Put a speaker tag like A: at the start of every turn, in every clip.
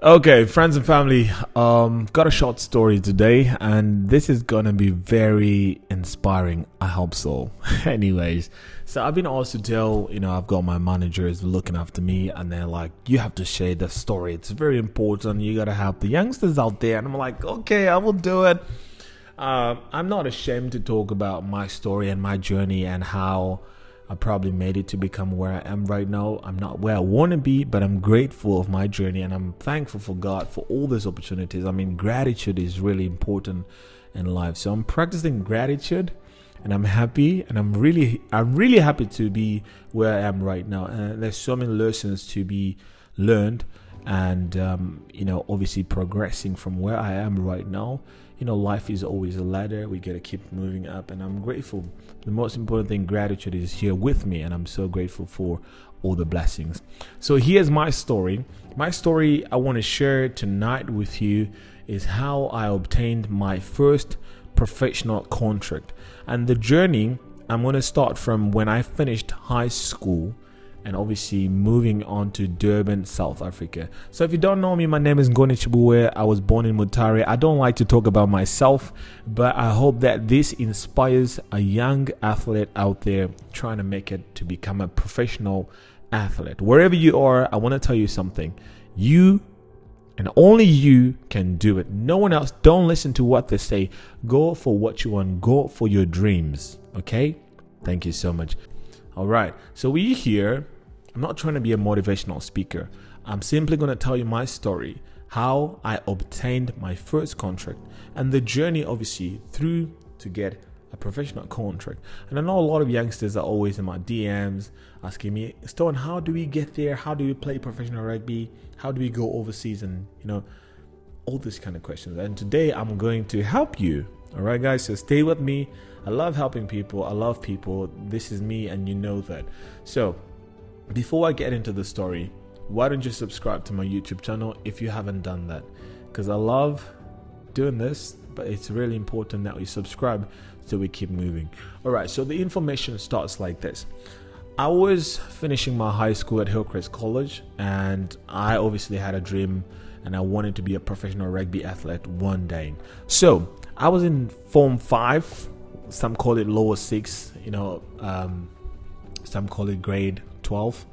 A: Okay, friends and family, got a short story today, and this is gonna be very inspiring. I hope so. Anyways, so I've been asked to tell, I've got my managers looking after me, and they're like, you have to share the story. It's very important. You gotta help the youngsters out there. And I'm like, okay, I will do it. I'm not ashamed to talk about my story and my journey and how I probably made it to become where I am right now. I'm not where I want to be, but I'm grateful of my journey and I'm thankful for God for all these opportunities. I mean, gratitude is really important in life. So I'm practicing gratitude and I'm happy, and I'm really happy to be where I am right now. And there's so many lessons to be learned, and obviously progressing from where I am right now. Life is always a ladder. We got to keep moving up, and I'm grateful. The most important thing, gratitude, is here with me, and I'm so grateful for all the blessings. So here's my story. My story I want to share tonight with you is how I obtained my first professional contract. And the journey, I'm going to start from when I finished high school and obviously moving on to Durban, South Africa. So if you don't know me, my name is NGONI CHIBUWE. I was born in Mutare. I don't like to talk about myself, but I hope that this inspires a young athlete out there trying to make it to become a professional athlete. Wherever you are, I want to tell you something. You and only you can do it. No one else. Don't listen to what they say. Go for what you want. Go for your dreams. Okay? Thank you so much. All right, so we here, I'm not trying to be a motivational speaker. I'm simply going to tell you my story, how I obtained my first contract, and the journey obviously through to get a professional contract. And I know a lot of youngsters are always in my DMs asking me, Stone, how do we get there? How do we play professional rugby? How do we go overseas? And, all these kind of questions. And today I'm going to help you. All right, guys, so stay with me. I love helping people. I love people. This is me, and you know that. So before I get into the story, why don't you subscribe to my YouTube channel if you haven't done that? Because I love doing this, but it's really important that we subscribe so we keep moving. All right, so the information starts like this. I was finishing my high school at Hillcrest College, and I obviously had a dream, and I wanted to be a professional rugby athlete one day. So I was in Form 5, some call it lower 6, some call it grade 12,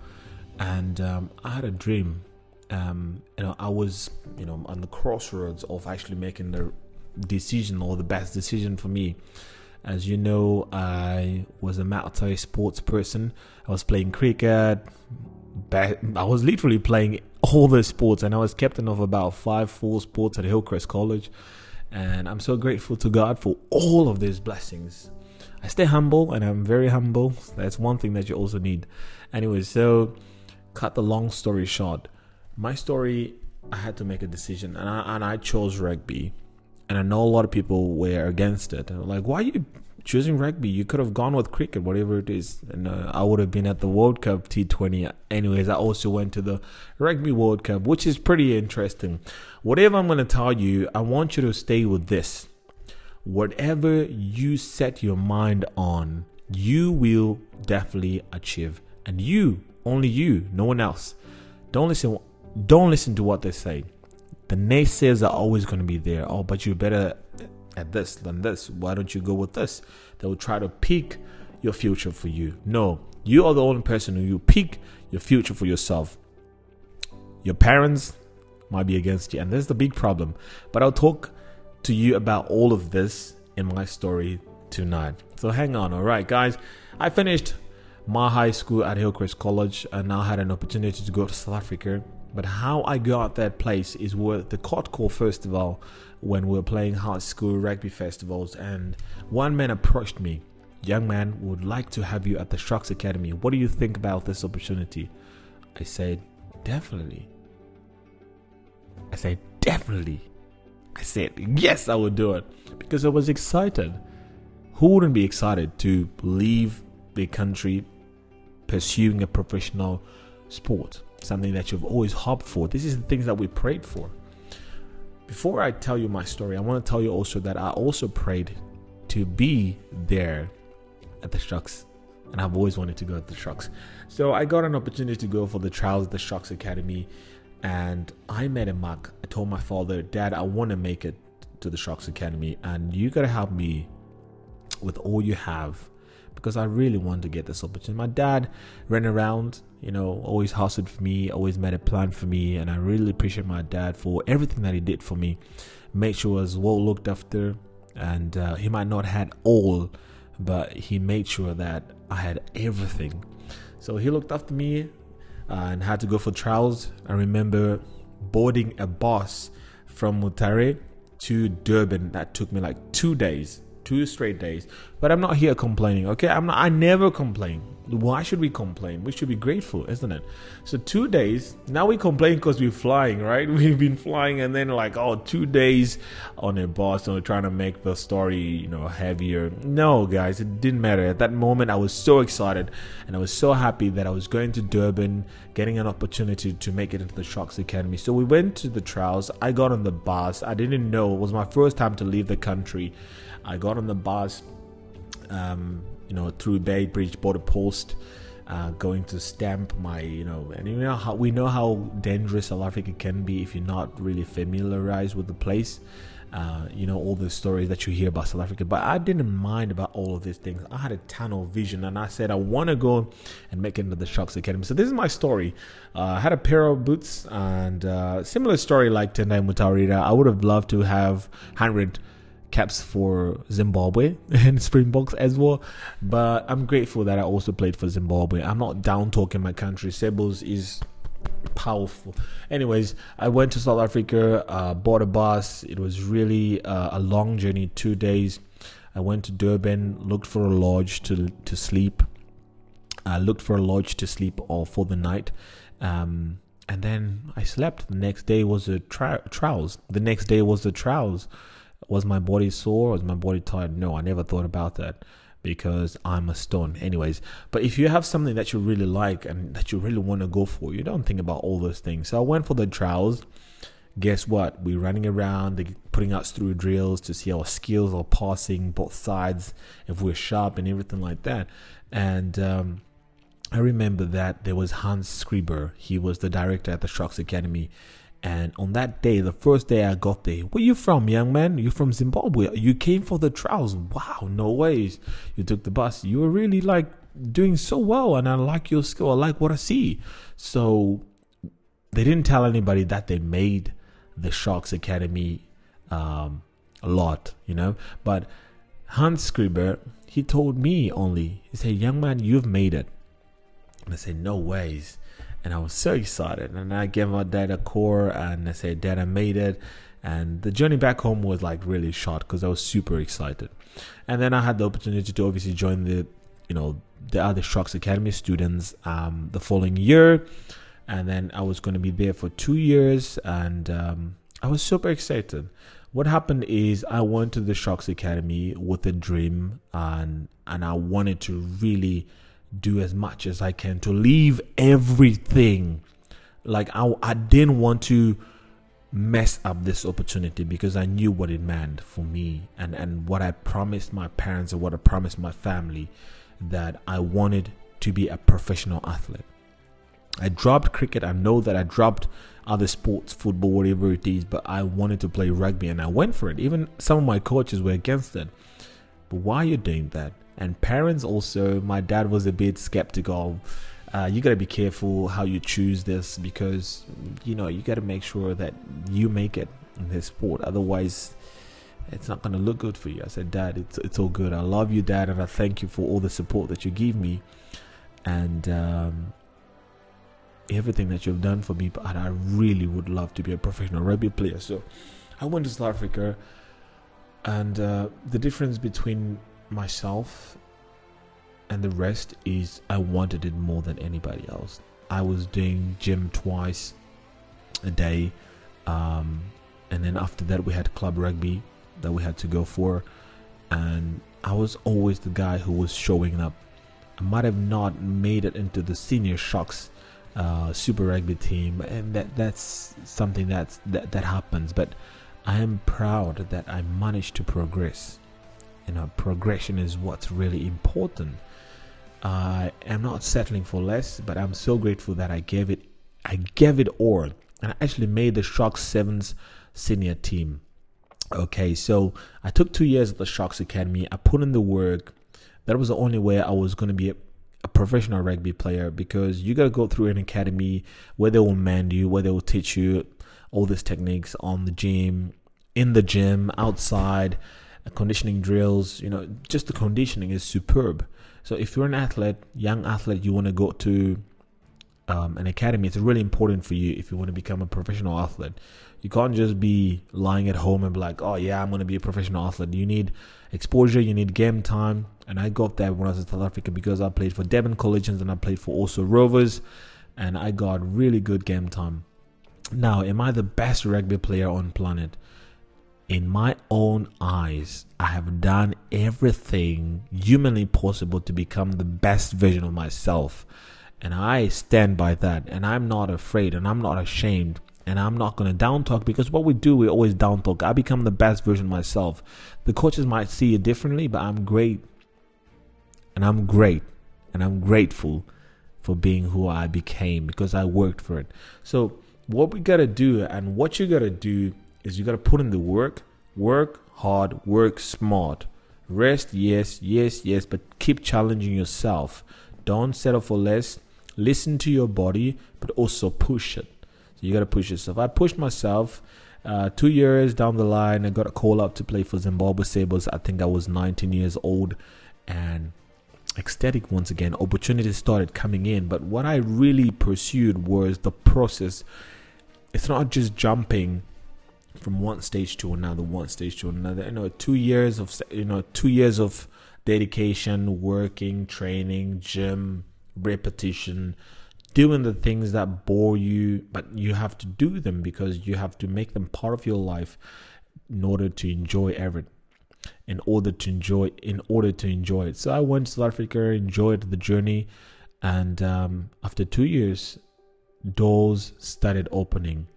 A: and I had a dream. I was, on the crossroads of actually making the decision, or the best decision for me. As you know, I was a Mutare sports person. I was playing cricket. I was literally playing all the sports, and I was captain of about 5 full sports at Hillcrest College. And I'm so grateful to God for all of these blessings. I stay humble, and I'm very humble. That's one thing that you also need. Anyway, so cut the long story short. My story, I had to make a decision, and I chose rugby. And I know a lot of people were against it. And like, why are you choosing rugby? You could have gone with cricket, whatever it is. And I would have been at the World Cup T20. Anyways, I also went to the Rugby World Cup, which is pretty interesting. Whatever I'm going to tell you, I want you to stay with this. Whatever you set your mind on, you will definitely achieve. And you, only you, no one else. Don't listen to what they say. The naysayers are always going to be there. Oh, but you're better at this than this. Why don't you go with this? They will try to pick your future for you. No, you are the only person who you pick your future for yourself. Your parents might be against you, and that's the big problem. But I'll talk to you about all of this in my story tonight. So hang on. All right, guys. I finished my high school at Hillcrest College, and now had an opportunity to go to South Africa. But how I got that place is with the Kotko Festival, when we were playing high school rugby festivals. And one man approached me. Young man, would like to have you at the Sharks Academy. What do you think about this opportunity? I said, definitely. I said, yes, I would do it. Because I was excited. Who wouldn't be excited to leave the country pursuing a professional sport? Something that you've always hoped for. This is the things that we prayed for. Before I tell you my story, I want to tell you also that I also prayed to be there at the Sharks, and I've always wanted to go at the Sharks. So I got an opportunity to go for the trials at the Sharks Academy, and I made a mark. I told my father, Dad, I want to make it to the Sharks Academy, and you got to help me with all you have, because I really want to get this opportunity. My dad ran around, always hustled for me, always made a plan for me, and I really appreciate my dad for everything that he did for me. Made sure I was well looked after, and he might not had all, but he made sure that I had everything. So he looked after me and had to go for trials. I remember boarding a bus from Mutare to Durban. That took me like 2 days. 2 straight days. But I'm not here complaining, okay? I never complain. Why should we complain? We should be grateful, isn't it? So 2 days. Now we complain because we're flying, right? We've been flying, and then 2 days on a bus, trying to make the story, heavier. No, guys, it didn't matter. At that moment, I was so excited, and I was so happy that I was going to Durban, getting an opportunity to make it into the Sharks Academy. So we went to the trials. I got on the bus. I didn't know. It was my first time to leave the country. I got on the bus, through Bay Bridge border post, going to stamp my, and we know how dangerous South Africa can be if you're not really familiarized with the place. All the stories that you hear about South Africa, but I didn't mind about all of these things. I had a tunnel vision, and I said I want to go and make it into the Sharks Academy. So this is my story. I had a pair of boots, and similar story like Tendai Mutare. I would have loved to have 100 caps for Zimbabwe and Springboks as well, but I'm grateful that I also played for Zimbabwe. I'm not down talking my country. Sebos is powerful. Anyways, I went to South Africa, bought a bus. It was really a long journey, 2 days. I went to Durban, looked for a lodge to sleep. I looked for a lodge to sleep for the night, and then I slept. The next day was the trials. Was my body sore? Was my body tired? No, I never thought about that, because I'm a stone. Anyways, but if you have something that you really like and that you really want to go for, you don't think about all those things. So I went for the trials. Guess what? We're running around, they're putting us through drills to see our skills are passing both sides, if we're sharp and everything like that. And I remember that there was Hans Skriber. He was the director at the Sharks Academy. And on that day, the first day I got there, where you from, young man? You from Zimbabwe? You came for the trials? Wow, no ways. You took the bus. You were really doing so well, and I like your skill. I like what I see. So they didn't tell anybody that they made the Sharks Academy a lot, But Hans Skriber, he told me only. He said, young man, you've made it. And I said, no ways. And I was so excited, and I gave my dad a call, and I said, Dad, I made it. And the journey back home was really short, because I was super excited. And then I had the opportunity to obviously join the other Sharks Academy students the following year, and then I was going to be there for 2 years, and I was super excited. What happened is I went to the Sharks Academy with a dream, and I wanted to really do as much as I can to leave everything. I didn't want to mess up this opportunity, because I knew what it meant for me, and what I promised my parents and what I promised my family, that I wanted to be a professional athlete. I dropped cricket. I know that I dropped other sports, football, whatever it is, but I wanted to play rugby, and I went for it. Even some of my coaches were against it. But why are you doing that? And parents also, my dad was a bit skeptical. You got to be careful how you choose this, because, you got to make sure that you make it in this sport. Otherwise, it's not going to look good for you. I said, Dad, it's all good. I love you, Dad, and I thank you for all the support that you give me, and everything that you've done for me. But I really would love to be a professional rugby player. So I went to South Africa, and the difference between myself and the rest is I wanted it more than anybody else. I was doing gym twice a day, and then after that we had club rugby that we had to go for, and I was always the guy who was showing up. I might have not made it into the senior Sharks super rugby team, and that's something that happens, but I am proud that I managed to progress. Progression is what's really important. I am not settling for less, but I'm so grateful that I gave it all. and I actually made the Sharks Sevens senior team. Okay, so I took 2 years at the Sharks Academy. I put in the work. That was the only way I was going to be a professional rugby player, because you got to go through an academy where they will mend you, where they will teach you all these techniques on the gym, in the gym, outside, conditioning drills. You know, just the conditioning is superb. So if you're an athlete, young athlete, you want to go to an academy, it's really important for you if you want to become a professional athlete. You can't just be lying at home and be like, oh yeah, I'm going to be a professional athlete. You need exposure, you need game time. And I got that when I was in South Africa, because I played for Devon Collegians and I played for also Rovers, and I got really good game time. Now, am I the best rugby player on planet? In my own eyes, I have done everything humanly possible to become the best version of myself. And I stand by that. And I'm not afraid and I'm not ashamed. And I'm not going to down talk, because what we do, we always down talk. I become the best version of myself. The coaches might see it differently, but I'm great. And I'm great. And I'm grateful for being who I became, because I worked for it. So what we got to do, and what you got to do, is you got to put in the work hard, work smart. Rest, yes, but keep challenging yourself. Don't settle for less. Listen to your body, but also push it. So you got to push yourself. I pushed myself. 2 years down the line, I got a call up to play for Zimbabwe Sabres. I think I was 19 years old, and ecstatic once again. Opportunities started coming in, but what I really pursued was the process. It's not just jumping from one stage to another. 2 years of 2 years of dedication, working, training, gym, repetition, doing the things that bore you, but you have to do them because you have to make them part of your life in order to enjoy everything. In order to enjoy it. So I went to South Africa, enjoyed the journey, and after 2 years, doors started opening.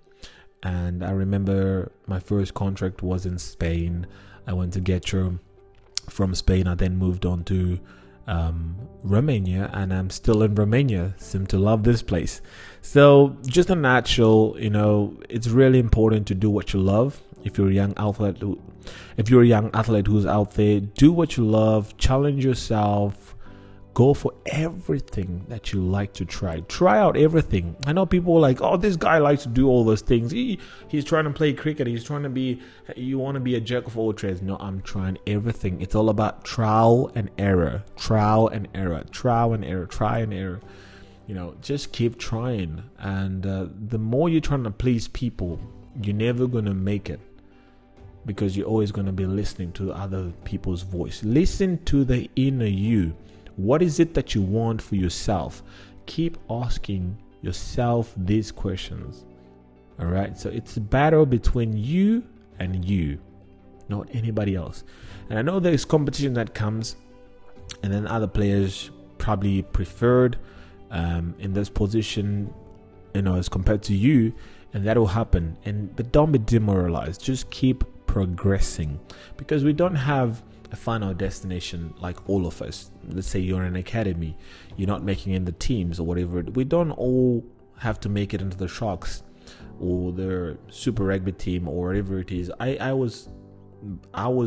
A: And I remember my first contract was in Spain. I went to Getro. From Spain, I then moved on to Romania, and I'm still in Romania. Seem to love this place. So just a nutshell, it's really important to do what you love. If you're a young athlete who's out there, do what you love, challenge yourself, go for everything that you like to try. Try out everything. I know people are like, oh, this guy likes to do all those things. He's trying to play cricket. You want to be a jack of all trades. No, I'm trying everything. It's all about trial and error. Try and error. Just keep trying. And the more you're trying to please people, you're never going to make it, because you're always going to be listening to other people's voice. Listen to the inner you. What is it that you want for yourself? Keep asking yourself these questions. All right. So it's a battle between you and you, not anybody else. And I know there's competition that comes, and then other players probably preferred in this position, as compared to you, and that will happen. But don't be demoralized. Just keep progressing, because we don't have a final destination like all of us. Let's say you're in an academy, you're not making in the teams or whatever. We don't all have to make it into the Sharks or the Super Rugby team or whatever it is. I was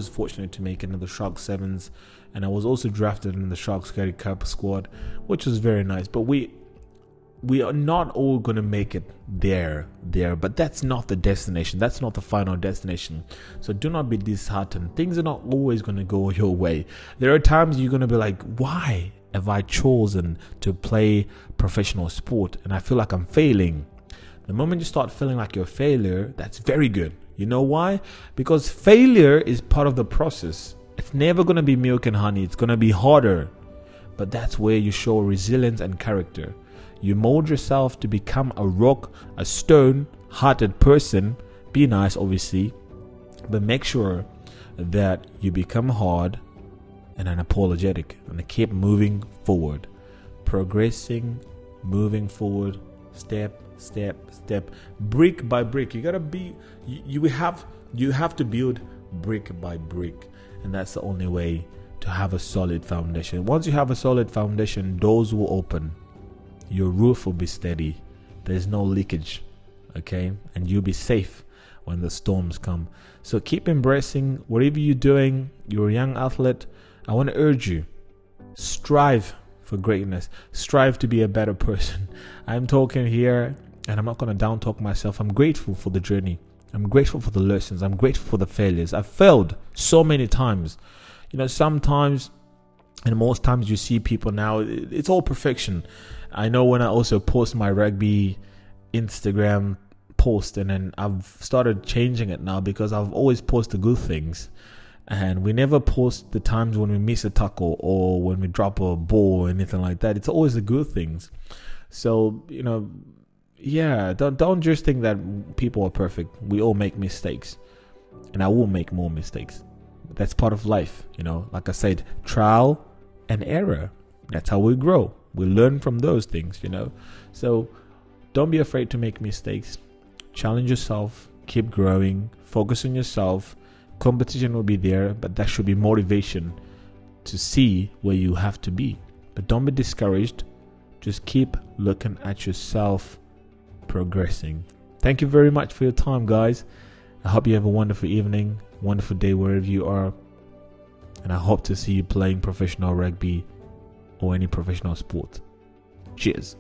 A: fortunate to make it into the Sharks Sevens, and I was also drafted in the Sharks Curry Cup squad, which was very nice. But we are not all going to make it there, but that's not the destination. That's not the final destination. So do not be disheartened. Things are not always going to go your way. There are times you're going to be like, why have I chosen to play professional sport? And I feel like I'm failing. The moment you start feeling like you're a failure, that's very good. You know why? Because failure is part of the process. It's never going to be milk and honey. It's going to be harder. But that's where you show resilience and character. You mold yourself to become a rock, a stone-hearted person. Be nice, obviously, but make sure that you become hard and unapologetic, and keep moving forward, progressing, moving forward, step, brick by brick. You gotta be. You have to build brick by brick, and that's the only way to have a solid foundation. Once you have a solid foundation, doors will open. Your roof will be steady. There's no leakage. okay? And you'll be safe when the storms come. So keep embracing whatever you're doing. You're a young athlete. I want to urge you, strive for greatness. Strive to be a better person. I'm talking here, and I'm not going to down talk myself. I'm grateful for the journey. I'm grateful for the lessons. I'm grateful for the failures. I've failed so many times. Sometimes, and most times you see people now, it's all perfection. I know when I also post my rugby Instagram post, and then I've started changing it now because I've always posted good things. And we never post the times when we miss a tackle or when we drop a ball or anything like that. It's always the good things. So, don't just think that people are perfect. We all make mistakes. And I will make more mistakes. That's part of life. Like I said, trial and error. That's how we grow. We learn from those things, So don't be afraid to make mistakes. Challenge yourself. Keep growing. Focus on yourself. Competition will be there, but that should be motivation to see where you have to be. But don't be discouraged. Just keep looking at yourself progressing. Thank you very much for your time, guys. I hope you have a wonderful evening, wonderful day wherever you are. And I hope to see you playing professional rugby or any professional sport. Cheers.